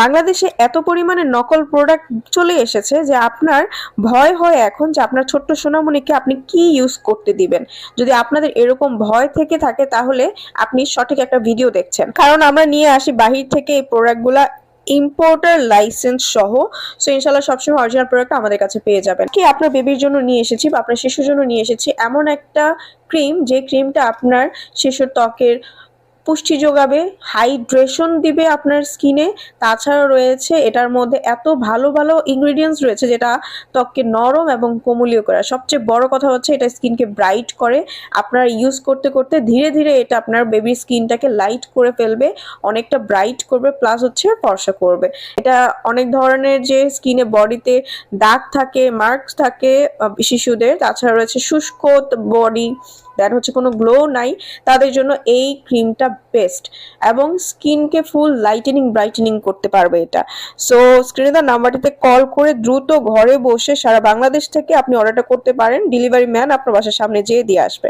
বাংলাদেশে এত পরিমাণে নকল প্রোডাক্ট চলে এসেছে যে আপনার ভয় হয় এখন যে আপনার ছোট্ট সোনামণিকে আপনি কি ইউজ করতে দিবেন। যদি আপনাদের এরকম ভয় থেকে থাকে তাহলে আপনি সঠিক একটা ভিডিও দেখছেন, কারণ আমরা নিয়ে আসি বাহির থেকে এই প্রোডাক্টগুলা ইম্পোর্টার লাইসেন্স সহ। সো ইনশাল্লাহ সবসময় অরিজিনাল প্রোডাক্ট আমাদের কাছে পেয়ে যাবেন। কি আপনার বেবির জন্য নিয়ে এসেছি বা আপনার শিশুর জন্য নিয়ে এসেছি এমন একটা ক্রিম, যে ক্রিমটা আপনার শিশুর ত্বকের পুষ্টি যোগাবে, হাইড্রেশন দিবে আপনার স্কিনে। তাছাড়াও রয়েছে এটার মধ্যে এত ভালো ভালো ইনগ্রিডিয়েন্টস রয়েছে যেটা ত্বককে নরম এবং কোমলীয় করে। সবচেয়ে বড় কথা হচ্ছে এটা স্কিনকে ব্রাইট করে। আপনার ইউজ করতে করতে ধীরে ধীরে এটা আপনার বেবির স্কিনটাকে লাইট করে ফেলবে, অনেকটা ব্রাইট করবে, প্লাস হচ্ছে ফর্সা করবে। এটা অনেক ধরনের যে স্কিনে বডিতে দাগ থাকে, মার্কস থাকে শিশুদের, তাছাড়া রয়েছে শুষ্ক বডি, দেন হচ্ছে কোনো গ্লো নাই, তাদের জন্য এই ক্রিমটা বেস্ট এবং স্কিনকে ফুল লাইটেনিং ব্রাইটেনিং করতে পারবে এটা। সো স্ক্রিনে দেওয়া নাম্বারটিতে কল করে দ্রুত ঘরে বসে সারা বাংলাদেশ থেকে আপনি অর্ডারটা করতে পারেন। ডেলিভারি ম্যান আপনার বাসার সামনে যেয়ে দিয়ে আসবে।